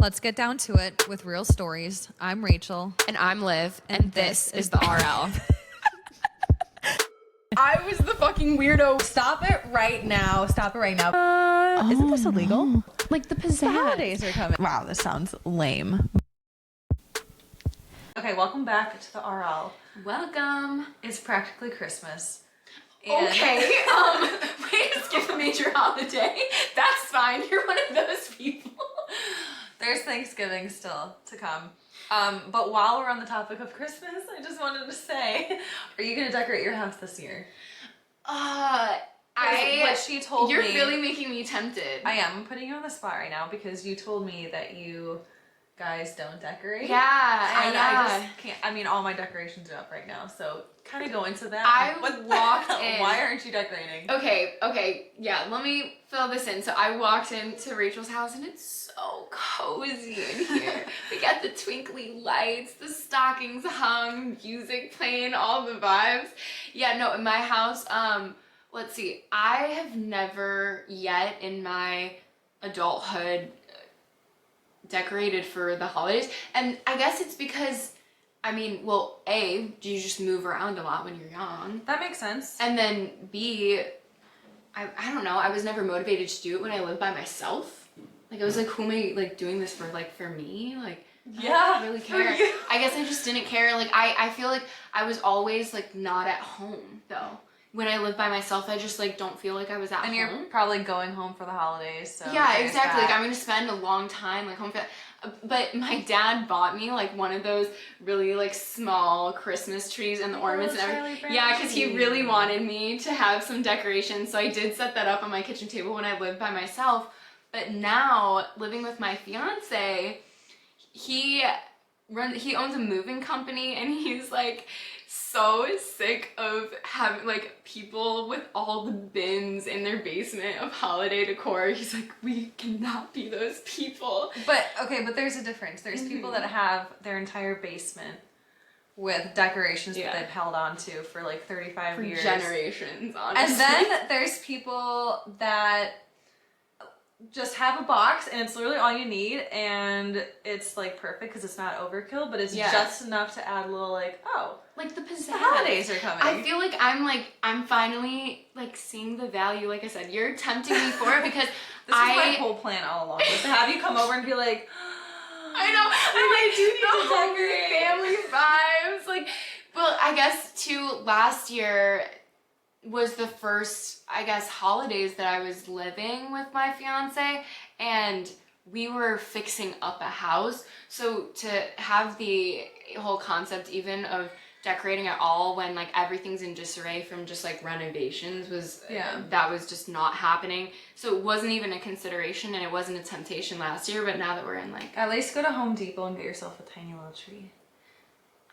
Let's get down to it with real stories. I'm Rachel. And I'm Liv, and this is the RL. I was the fucking weirdo. Stop it right now. Stop it right now. Isn't this illegal? Like the pizzazz. The holidays are coming. Wow, this sounds lame. Okay, welcome back to the RL. Welcome. It's practically Christmas. Okay, wait, skip a major holiday. That's fine. You're one of those people. There's Thanksgiving still to come. But while we're on the topic of Christmas, I just wanted to say, are you gonna decorate your house this year? What she told You're me. really making me tempted. I am. I'm putting you on the spot right now because you told me that you guys don't decorate. Yeah, And I just can't. I mean, all my decorations are up right now, so kind of go into that. I walked in. Why aren't you decorating? Okay, yeah, let me fill this in. So I walked into Rachel's house and it's so cozy in here. We got the twinkly lights, the stockings hung, music playing, all the vibes. Yeah, no, in my house, let's see, I have never yet in my adulthood decorated for the holidays. And I guess it's because, I mean, well, A, you just move around a lot when you're young. That makes sense. And then B, I don't know, I was never motivated to do it when I lived by myself. Like, I was like, who am I, like, doing this for, like, for me? Like, Yeah, I don't really care. I guess I just didn't care. Like, I feel like I was always, like, not at home, though. When I lived by myself, I just, like, don't feel like I was at home. And you're probably going home for the holidays, so. Yeah, exactly. That. Like, I'm gonna spend a long time, like, home. But my dad bought me, like, one of those really, like, small Christmas trees and the ornaments and everything. Yeah, because he really wanted me to have some decorations. So I did set that up on my kitchen table when I lived by myself. But now, living with my fiance, he owns a moving company, and he's, like, so sick of having, like, people with all the bins in their basement of holiday decor. He's like, we cannot be those people. But, okay, but there's a difference. There's people that have their entire basement with decorations that they've held on to for, like, 35 years. Generations, honestly. And then there's people that just have a box and it's literally all you need and it's, like, perfect because it's not overkill, but it's just enough to add a little, like, oh, like the pizzazz. the holidays are coming. I feel like I'm finally, like, seeing the value. Like I said, you're tempting me for it because this is my whole plan all along, was to have you come over and be like, I know, I do need to decorate. Family vibes. Like, well, I guess too, last year was the first, I guess, holidays that I was living with my fiance, and we were fixing up a house. So to have the whole concept even of decorating at all when, like, everything's in disarray from just, like, renovations was that was just not happening. So it wasn't even a consideration, and it wasn't a temptation last year. But now that we're in, like, at least go to Home Depot and get yourself a tiny little tree.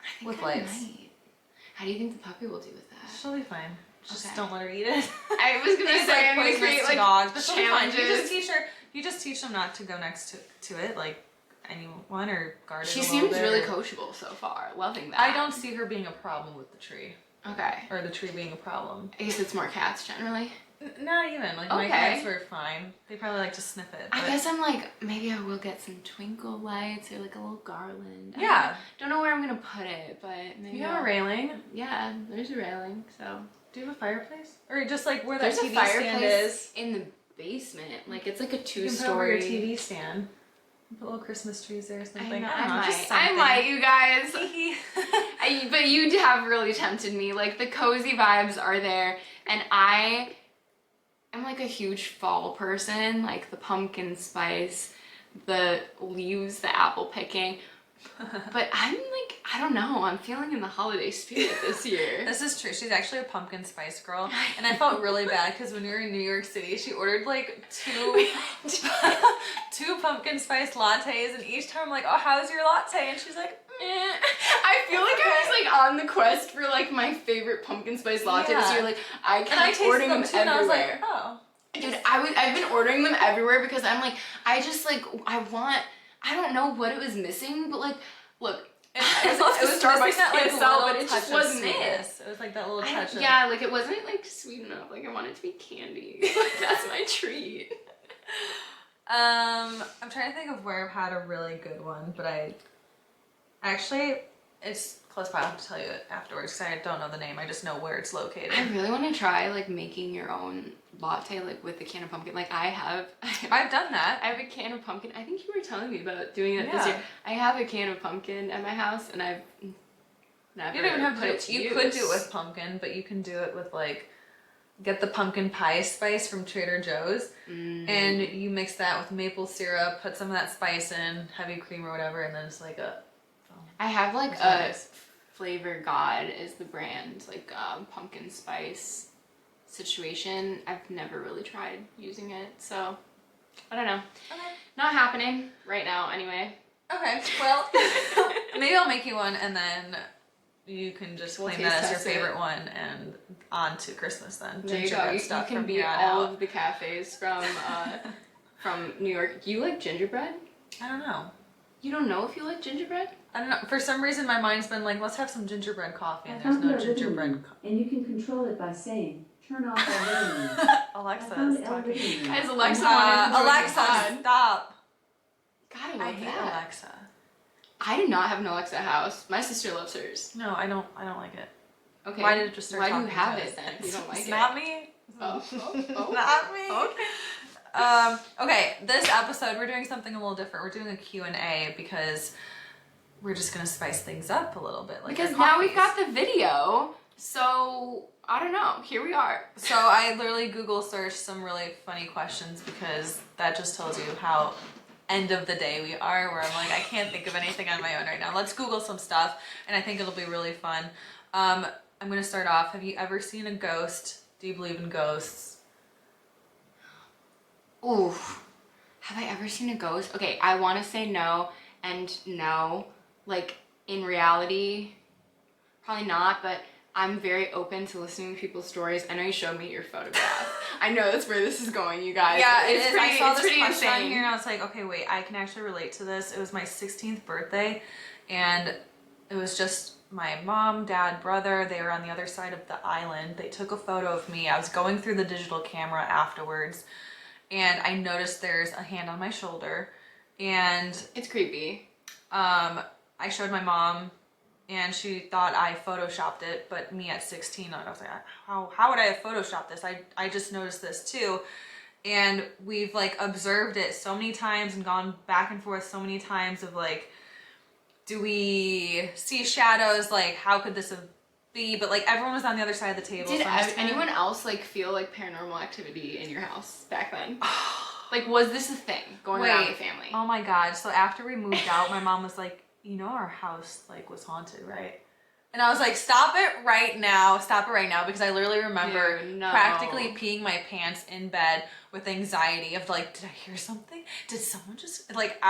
I think with I lights. might. How do you think the puppy will do with that? She'll be fine. Just Okay. don't let her eat it. I was gonna say, I'm gonna create, like, dogs, but she'll be fine. challenges. You just teach them not to go next to it, like anyone, or guard it. She a little seems bit, really or- coachable so far. Loving that. I don't see her being a problem with the tree, Okay. or the tree being a problem. I guess it's more cats generally. Not even. Like, my Okay. cats were fine. They probably like to sniff it. I but- guess I'm like, maybe I will get some twinkle lights or, like, a little garland. I Yeah. don't know where I'm gonna put it, but maybe You have I'll- a railing. Yeah, there's a railing, so. Do you have a fireplace? Or just like where that There's a TV stand fireplace is? in the basement. Like, it's like a You can put over 2-story. your TV stand. Put little Christmas trees there or something. I don't know, just might. I something. might, you guys. But you have really tempted me. Like, the cozy vibes are there, and I'm like a huge fall person. Like, the pumpkin spice, the leaves, the apple picking. But I'm like, I don't know, I'm feeling in the holiday spirit this year. This is true. She's actually a pumpkin spice girl. And I felt really bad because when we were in New York City, she ordered like two pumpkin spice lattes. And each time I'm like, oh, how's your latte? And she's like, I feel like I was, like, on the quest for, like, my favorite pumpkin spice latte this year. Like, I and I kept tasted ordering them them too. And I was like, everywhere. oh. Dude, I've been ordering them everywhere because I'm like, I just, like, I don't know what it was missing, but, like, look, It was Starbucks missing that, like, PSL, little but it touch just of wasn't it. sweetness. It was like that little touch of... Yeah, like, it wasn't, like, sweet enough. Like, I want it to be candy. Like, that's my treat. I'm trying to think of where I've had a really good one, but it's close by. I'll have to tell you it afterwards because I don't know the name. I just know where it's located. I really want to try like making your own latte like with the can of pumpkin. Like I've done that. I have a can of pumpkin. I think you were telling me about doing it this year. I have a can of pumpkin at my house, and I've never. You don't even have to put it to You use. could do it with pumpkin, but you can do it with like. Get the pumpkin pie spice from Trader Joe's, and you mix that with maple syrup. Put some of that spice in, heavy cream or whatever, and then it's like a. I have like a Flavor God is the brand, like pumpkin spice situation. I've never really tried using it, so I don't know. Okay. Not happening right now, anyway. Okay. Well, maybe I'll make you one, and then you can just claim that as your favorite one, and on to Christmas then. There you go. You can be all of the cafes from New York. Do you like gingerbread? I don't know. You don't know if you like gingerbread? I don't know. For some reason, my mind's been like, let's have some gingerbread coffee, and there's no gingerbread. And you can control it by saying, "Turn off our radios." Alexa is talking. As Alexa wanted to Alexa, stop. God, I hate Alexa. I do not have an Alexa house. My sister loves hers. No, I don't like it. Okay. Why did it just start Why do you talking have to it us? then if you don't like It's it? not me. Oh. Not me. Okay. Okay, this episode we're doing something a little different. We're doing a Q&A because we're just gonna spice things up a little bit. Like because now we've got the video, so I don't know. Here we are. So I literally Google searched some really funny questions because that just tells you how end of the day we are, where I'm like, I can't think of anything on my own right now. Let's Google some stuff, and I think it'll be really fun. I'm gonna start off. Have you ever seen a ghost? Do you believe in ghosts? Ooh. Have I ever seen a ghost? Okay, I want to say no and no. Like, in reality, probably not, but I'm very open to listening to people's stories. I know you showed me your photograph. I know that's where this is going, you guys. Yeah, it's pretty, I saw it's this pretty question on insane. here, and I was like, okay, wait, I can actually relate to this. It was my 16th birthday, and it was just my mom, dad, brother. They were on the other side of the island. They took a photo of me. I was going through the digital camera afterwards, and I noticed there's a hand on my shoulder, and it's creepy. I showed my mom, and she thought I photoshopped it, but me at 16, I was like, how would I have photoshopped this? I just noticed this too. And we've like observed it so many times and gone back and forth so many times of like, do we see shadows? Like, how could this be? But like everyone was on the other side of the table. Did so anyone else like feel like paranormal activity in your house back then? Like, was this a thing going around the family? Oh my God. So after we moved out, my mom was like, you know, our house like was haunted, right? And I was like, stop it right now, because I literally remember practically peeing my pants in bed with anxiety of like, did I hear something? Did someone just like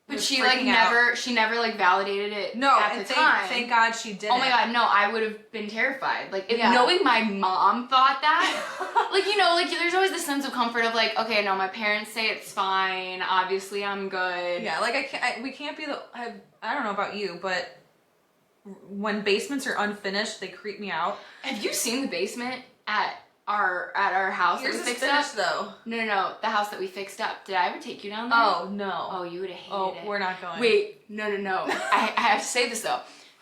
But she like never like validated it at the time. Thank God she didn't. Oh my God, no, I would have been terrified. Like if knowing my mom thought that, like, you know, like there's always this sense of comfort of like, okay, no, my parents say it's fine. Obviously I'm good. Yeah, like we can't be I don't know about you, but when basements are unfinished, they creep me out. Have you seen the basement at our house that we fixed up? Though. No, the house that we fixed up. Did I ever take you down there? Oh no. Oh, you would have hated it. We're not going. Wait, no. I have to say this though.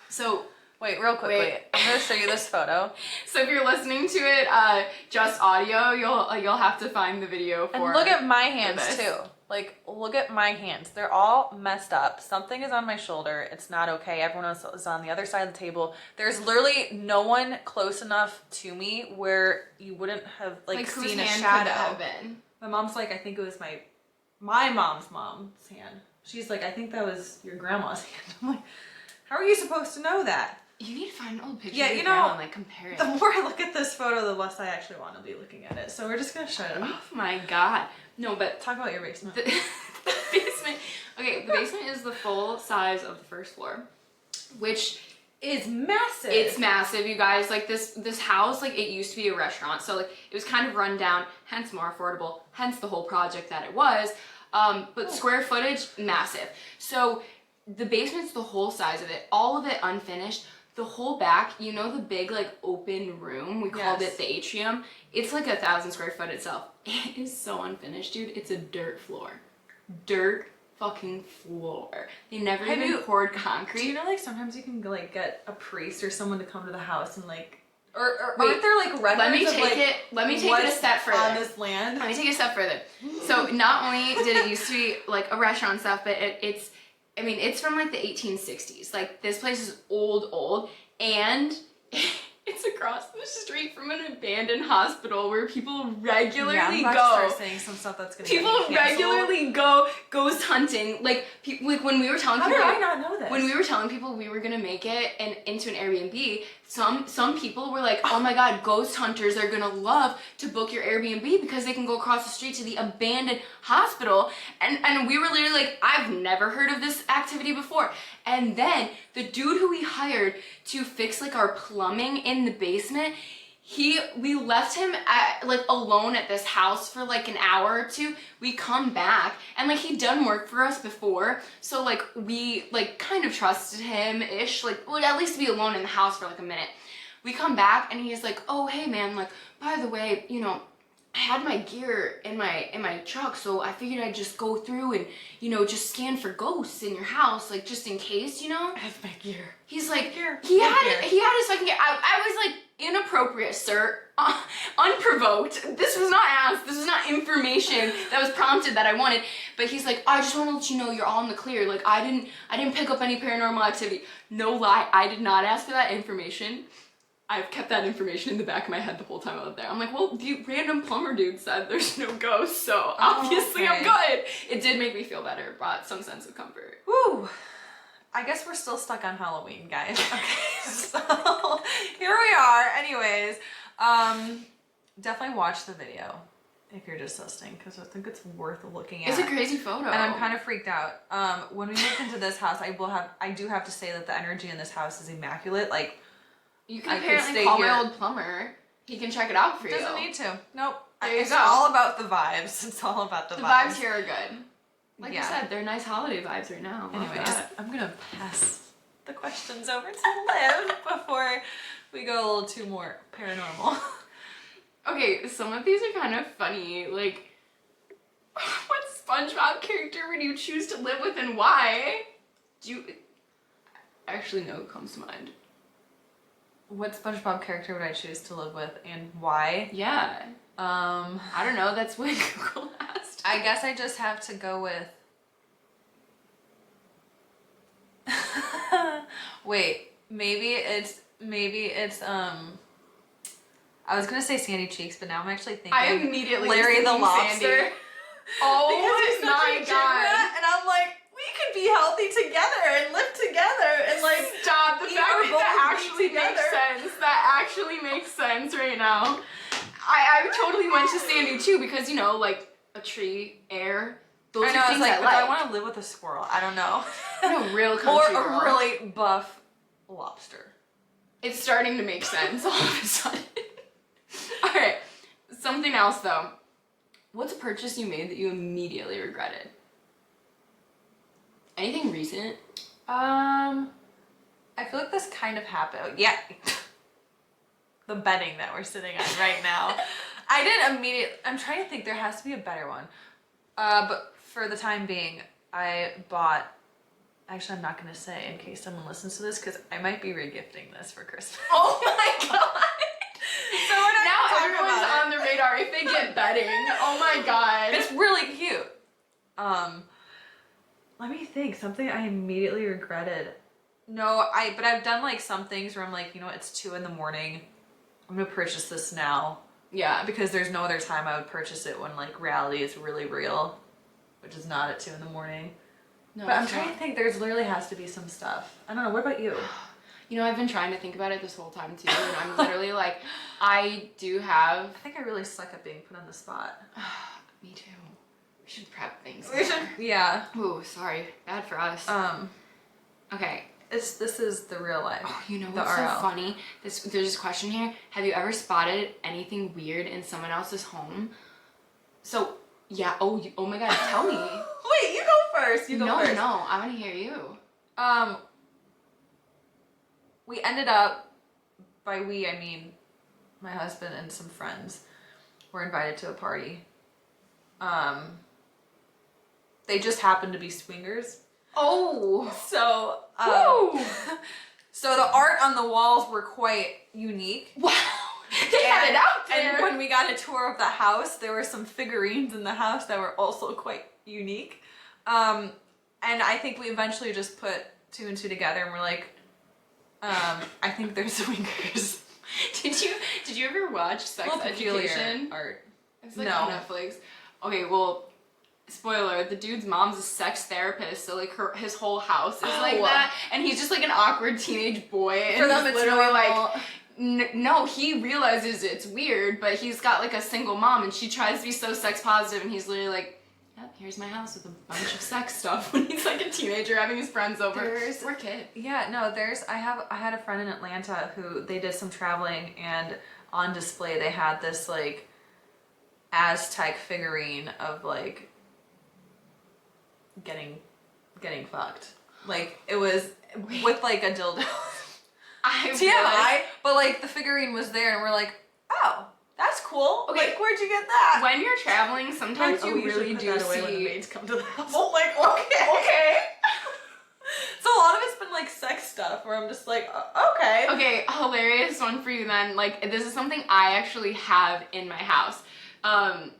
So wait, real quickly. I'm gonna show you this photo. So if you're listening to it just audio, you'll have to find the video for. And look at my hands too. Like, look at my hands. They're all messed up. Something is on my shoulder. It's not okay. Everyone else is on the other side of the table. There's literally no one close enough to me where you wouldn't have like seen a shadow. Have been? My mom's like, I think it was my mom's hand. She's like, I think that was your grandma's hand. I'm like, how are you supposed to know that? You need to find an old picture of your grandma and like compare it. The more I look at this photo, the less I actually want to be looking at it. So we're just gonna shut it off. Oh my God. No, but talk about your basement. The basement. Okay, the basement is the full size of the first floor, which is massive. It's massive, you guys. Like this house, like it used to be a restaurant, so like it was kind of run down, hence more affordable, hence the whole project that it was. But square footage, massive. So the basement's the whole size of it, all of it unfinished. The whole back, you know, the big like open room, we called it the atrium. It's like 1,000 square foot itself. It is so unfinished, dude. It's a dirt floor. Dirt fucking floor. They never even poured concrete. Do you know, like, sometimes you can like get a priest or someone to come to the house and like, or aren't there like records let me of, take like, it. Let me take it a step further. On this land. Let me take it a step further. So not only did it used to be like a restaurant and stuff, but it's, I mean, it's from like the 1860s. Like this place is old, and it's across the street from an abandoned hospital where people regularly I'm about to start saying some stuff that's gonna people get me canceled. regularly go ghost hunting. Like when we were telling How people, did I not know this? when we were telling people we were gonna make it and into an Airbnb, some people were like, oh my god, ghost hunters are gonna love to book your Airbnb because they can go across the street to the abandoned hospital. And we were literally like, I've never heard of this activity before. And then the dude who we hired to fix like our plumbing in the basement, we left him alone at this house for like an hour or two. We come back and like he'd done work for us before, so like we like kind of trusted him ish, like would at least be alone in the house for like a minute. We come back and he's like, oh hey man, like by the way, you know, I had my gear in my truck, so I figured I'd just go through and, you know, just scan for ghosts in your house, like just in case, you know. I have my gear. He's like, Gear. he had his fucking gear. I was like, inappropriate, sir. Unprovoked. This was not asked. This was not information that was prompted that I wanted. But he's like, I just want to let you know you're all in the clear. Like I didn't pick up any paranormal activity. No lie, I did not ask for that information. I've kept that information in the back of my head the whole time I was there. I'm like, well, the random plumber dude said there's no ghosts, so obviously I'm good. It did make me feel better, brought some sense of comfort. Woo! I guess we're still stuck on Halloween, guys. Okay, so here we are. Anyways, definitely watch the video if you're just listening, because I think it's worth looking at. It's a crazy photo. And I'm kind of freaked out. When we moved into this house, I do have to say that the energy in this house is immaculate. Like, you can apparently call my old plumber. He can check it out for you. Doesn't need to. Nope. There you it's go. all about the vibes. It's all about the vibes. The vibes here are good. Like Yeah. I said, they're nice holiday vibes right now. Love Anyways, that. I'm gonna pass the questions over to Liv before we go a little too more paranormal. Okay, some of these are kind of funny. Like, what SpongeBob character would you choose to live with and why? Do you actually know who comes to mind? What SpongeBob character would I choose to live with and why? Yeah. I don't know, that's what Google asked. I guess I just have to go with... Wait, maybe it's I was gonna say Sandy Cheeks, but now I'm actually thinking I immediately Larry was the thinking Lobster. Sandy. Oh Because he's such my a gym god. rat, and I'm like, we could be healthy together and live together and like Stop, the eat fact our that bowls that and actually eat makes together. sense. That actually makes sense right now. I totally went to Sandy too because, you know, like a tree, air, those I know, are I was things like, I but like. I want to live with a squirrel. I don't know. No, real Or country a girl. really buff lobster. It's starting to make sense all of a sudden. Alright, something else though. What's a purchase you made that you immediately regretted? Anything recent? I feel like this kind of happened. Yeah. The bedding that we're sitting on right now. I didn't immediately, I'm trying to think, there has to be a better one. But for the time being, I bought, actually I'm not going to say in case someone listens to this, because I might be regifting this for Christmas. Oh my god! So we're not Now gonna talk everyone's about on the radar if they get bedding. Oh my god. It's really cute. Let me think, something I immediately regretted. No, but I've done like some things where I'm like, you know what, it's 2 in the morning. I'm gonna purchase this now. Yeah. Because there's no other time I would purchase it when like reality is really real, which is not at 2 in the morning. No, But I'm it's trying not. to think, there's literally has to be some stuff. I don't know, what about you? You know, I've been trying to think about it this whole time too, and I'm literally like, I do have... I think I really suck at being put on the spot. Me too. We should prep things. We should, yeah. Ooh, sorry. Bad for us. Okay. This is the real life. Oh, you know The what's so RL. funny? There's this question here. Have you ever spotted anything weird in someone else's home? So, yeah. Oh my god, tell me. Wait, you go first. You go first. No, I want to hear you. we ended up, by we I mean my husband and some friends were invited to a party. They just happened to be swingers. Oh. So, Woo. so the art on the walls were quite unique. Wow. They had it out there. And when we got a tour of the house, there were some figurines in the house that were also quite unique. And I think we eventually just put two and two together and we're like, I think they're swingers. Did you ever watch Sex Education? Art. It's like No. on Netflix. Okay, well, spoiler, the dude's mom's a sex therapist, so like his whole house is like that, and he's just like an awkward teenage boy. And For them, he's it's literally normal. like, no, he realizes it's weird, but he's got like a single mom, and she tries to be so sex positive, and he's literally like, yep, here's my house with a bunch of sex stuff when he's like a teenager having his friends over. Poor kid. Yeah, no, I had a friend in Atlanta who they did some traveling, and on display they had this like Aztec figurine of like getting fucked. Like it was with like a dildo. TMI, but like the figurine was there and we're like, oh, that's cool. Okay. Like, where'd you get that? When you're traveling, sometimes Oh, you we really should put do that away when the see. maids come to the house. I'm like, okay. So a lot of it's been like sex stuff where I'm just like, okay. Okay, hilarious one for you then. Like, this is something I actually have in my house. And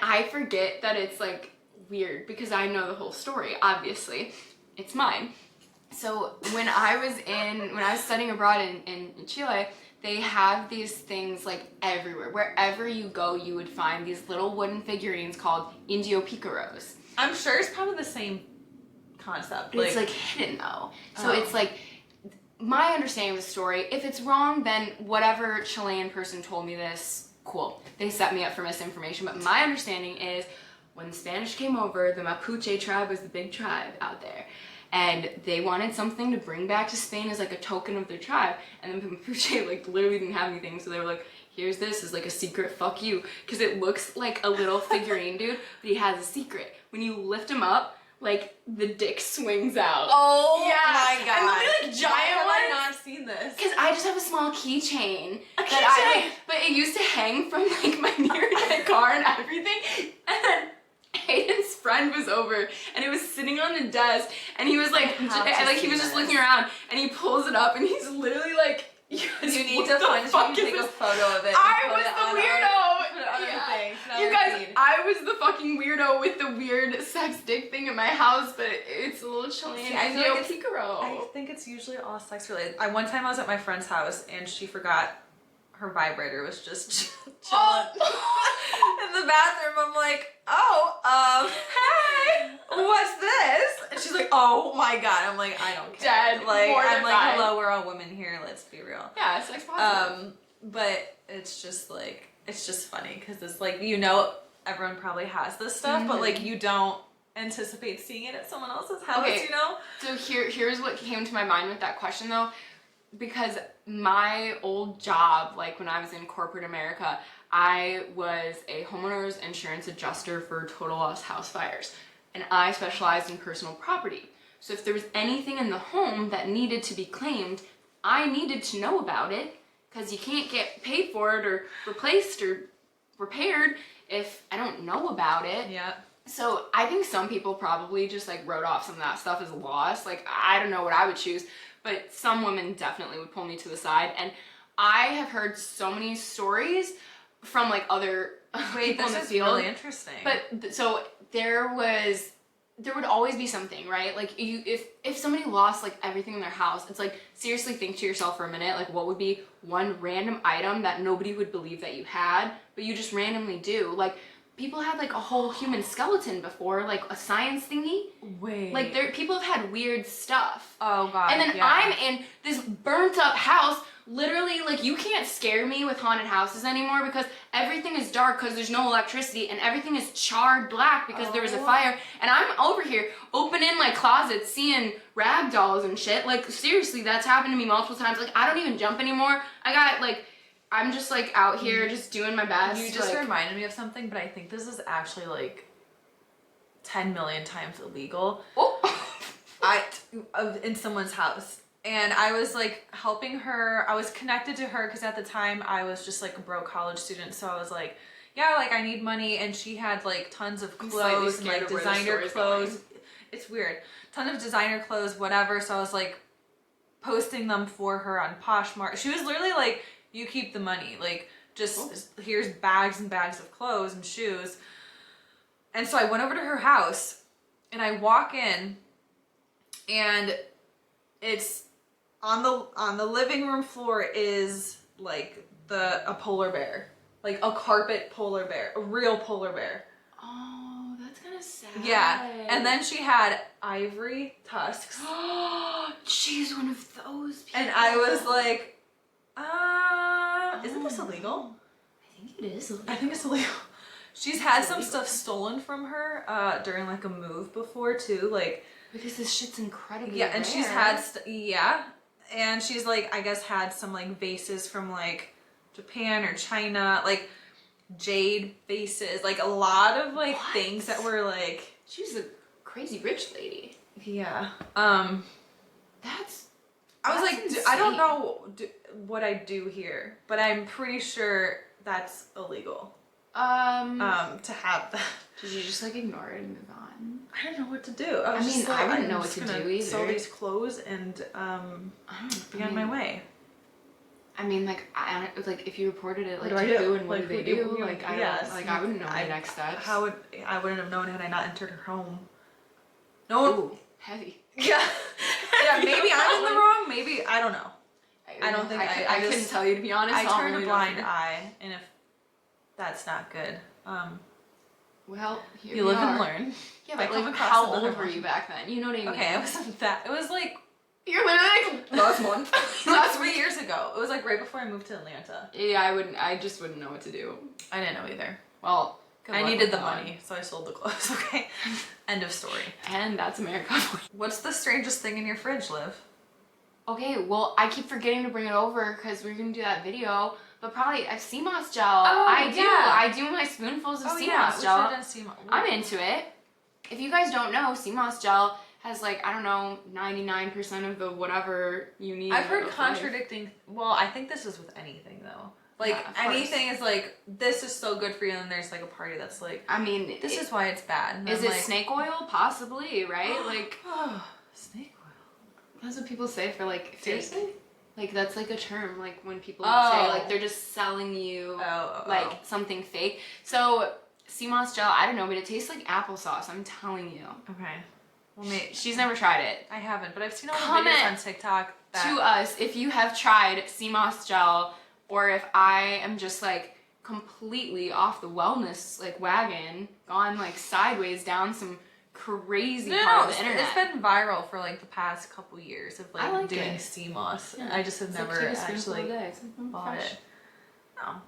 I forget that it's like weird because I know the whole story, obviously. It's mine. So when I was studying abroad in Chile, they have these things like everywhere. Wherever you go, you would find these little wooden figurines called Indio Picaros. I'm sure it's probably the same concept. It's like hidden though. So Oh. it's like, my understanding of the story, if it's wrong, then whatever Chilean person told me this, cool. They set me up for misinformation. But my understanding is when the Spanish came over, the Mapuche tribe was the big tribe out there. And they wanted something to bring back to Spain as like a token of their tribe. And the Mapuche like literally didn't have anything. So they were like, here's this as like a secret fuck you. Because it looks like a little figurine dude, but he has a secret. When you lift him up, like the dick swings out. Oh Yeah. my god. And they'll be like giant Why have I ones. not seen this? Because I just have a small keychain. A That but it used to hang from like my mirror in my car and everything. And then Hayden's friend was over and it was sitting on the desk and he was like, I have to like he see was just this. looking around and he pulls it up and he's literally like, You "Yes, need what to the find fuck and is take a this?" photo of it. I and put was it the on weirdo. Put it on Yeah. our thing. Put it on You our guys, feed. I was the fucking weirdo with the weird sex dick thing in my house, but it's a little Chilean See, I feel Indio like it's- Picaro. I think it's usually all sex related. One time I was at my friend's house and she forgot her vibrator was just chilling in the bathroom. I'm like, hey, what's this? And she's like, oh my god. I'm like, I don't care. Dead, Like, I'm like, mortified. hello, we're all women here. Let's be real. Yeah, sex positive. But it's just like, it's just funny because it's like, you know, everyone probably has this stuff, but like you don't anticipate seeing it at someone else's house, Okay. you know? So here's what came to my mind with that question though, because my old job, like when I was in corporate America, I was a homeowner's insurance adjuster for total loss house fires, and I specialized in personal property. So if there was anything in the home that needed to be claimed, I needed to know about it because you can't get paid for it or replaced or repaired if I don't know about it. Yeah. So I think some people probably just like wrote off some of that stuff as loss. Like I don't know what I would choose, but some women definitely would pull me to the side. And I have heard so many stories from like other people in the field. Really interesting. But so there would always be something, right? Like if somebody lost like everything in their house, it's like seriously think to yourself for a minute, like what would be one random item that nobody would believe that you had, but you just randomly do. Like people had like a whole human skeleton before, like a science thingy. wait. Like people have had weird stuff. Oh god. And then yeah. I'm in this burnt up house. Literally, like, you can't scare me with haunted houses anymore because everything is dark because there's no electricity and everything is charred black because there was a fire. And I'm over here opening my closet seeing rag dolls and shit. Like, seriously, that's happened to me multiple times. Like, I don't even jump anymore. I'm just, like, out here just doing my best. You just like, reminded me of something, but I think this is actually like 10 million times illegal. Oh. In someone's house. And I was like helping her. I was connected to her because at the time I was just like a broke college student. So I was like, yeah, like I need money. And she had like tons of clothes and like designer clothes. It's weird. Ton of designer clothes, whatever. So I was like posting them for her on Poshmark. She was literally like, you keep the money. Like just here's bags and bags of clothes and shoes. And so I went over to her house and I walk in and it's on the living room floor is like a polar bear, like a carpet polar bear, a real polar bear. Oh, that's kind of sad. Yeah, and then she had ivory tusks. She's one of those people. And I was like, isn't this illegal? I think it is illegal. I think it's illegal. She's had some stuff stolen from her during like a move before too, like because this shit's incredibly yeah, and rare. she's had and she's like I guess had some like vases from like Japan or China, like jade vases, like a lot of like things that were like she's a crazy rich lady. Yeah. That's I was like, insane. I don't know what I do here, but I'm pretty sure that's illegal. To have that. Did you just like ignore it and move on? I don't know what to do. I mean, I wouldn't know what to do either. Sell these clothes and be on my way. I mean, like, like if you reported it, like, what to do? who and what Like, do they do? Like, I wouldn't know the next steps. I wouldn't have known had I not entered her home. No one. Ooh, heavy. Yeah. Yeah. Maybe I'm in the wrong. Maybe I don't know. I don't think I couldn't tell you, to be honest. I turned a blind eye, and if that's not good. Well, here you we live are. and learn. Yeah, but like, how old were you back then? You know what I mean? Okay, it wasn't that. It was like you're literally like last month. last 3 years ago. It was like right before I moved to Atlanta. Yeah, I just wouldn't know what to do. I didn't know either. Well, I needed the money, so I sold the clothes. Okay, end of story. And that's America. What's the strangest thing in your fridge, Liv? Okay, well, I keep forgetting to bring it over because we're gonna do that video. But probably a sea moss gel. Oh, I do my spoonfuls of sea moss gel. I'm into it. If you guys don't know, sea moss gel has like, I don't know, 99% of the whatever you need. I've heard contradicting. Well, I think this is with anything though. Like anything is like, this is so good for you, and then there's like a party that's like, I mean, this is why it's bad. Is it snake oil? Possibly, right? Like, snake oil. That's what people say for like fake. Like that's like a term, like when people say like they're just selling you like something fake. So sea moss gel, I don't know, but it tastes like applesauce. I'm telling you. Okay. Well, she's never tried it. I haven't, but I've seen all the videos on TikTok. To us, if you have tried sea moss gel, or if I am just like completely off the wellness like wagon, gone like sideways down some crazy part of the internet. It's been viral for like the past couple years of like doing sea moss. Yeah. I just have never actually bought it. No.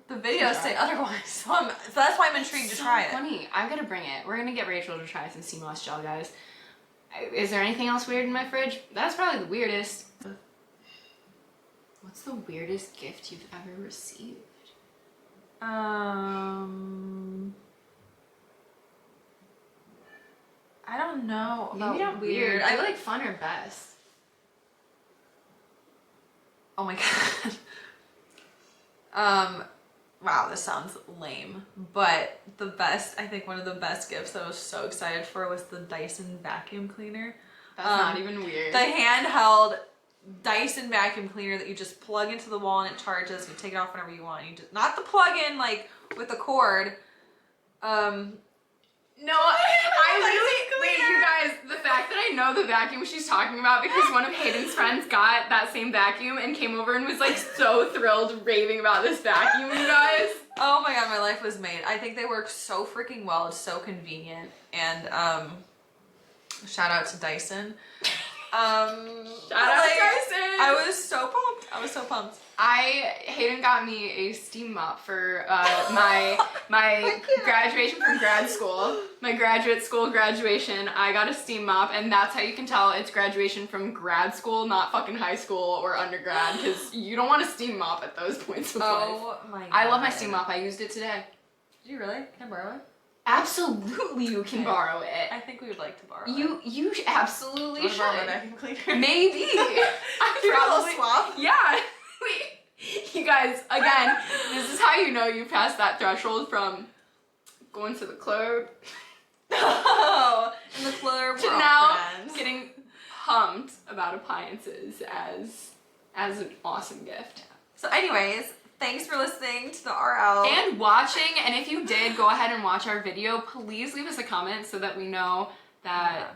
The videos say otherwise, so that's why I'm intrigued to try it. Funny. I gotta bring it. We're gonna get Rachel to try some sea moss gel, guys. Is there anything else weird in my fridge? That's probably the weirdest. What's the weirdest gift you've ever received? I don't know. Maybe not weird. I like fun or best. Oh my god. Wow, this sounds lame, but I think one of the best gifts that I was so excited for was the Dyson vacuum cleaner. That's not even weird. The handheld Dyson vacuum cleaner that you just plug into the wall and it charges. You take it off whenever you want. You just, not the plug-in like with a cord. No, I literally, wait, you guys, the fact that I know the vacuum she's talking about because one of Hayden's friends got that same vacuum and came over and was like so thrilled, raving about this vacuum, you guys. Oh my god, my life was made. I think they work so freaking well. It's so convenient. And shout out to Dyson. Shout out Dyson! I was so pumped. Hayden got me a steam mop for my graduation from grad school. My graduate school graduation, I got a steam mop, and that's how you can tell it's graduation from grad school, not fucking high school or undergrad, because you don't want a steam mop at those points of life. Oh my god. I love my steam mop. I used it today. Did you really? Can I borrow it? Absolutely, you can borrow it. I think we would like to borrow it. You absolutely Wanna should. borrow my vacuum cleaner? Maybe. Can we have a little swap? Yeah. You guys, again, this is how you know you passed that threshold from going to the club Oh, in the club to we're all now friends. getting pumped about appliances as an awesome gift. So anyways, thanks for listening to the RL. And watching, and if you did go ahead and watch our video, please leave us a comment so that we know that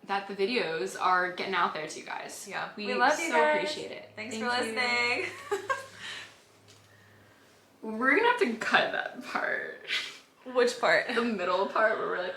that the videos are getting out there to you guys. Yeah. We love you so guys. appreciate it. Thanks Thank for you. listening. We're gonna have to cut that part. Which part? The middle part where we're like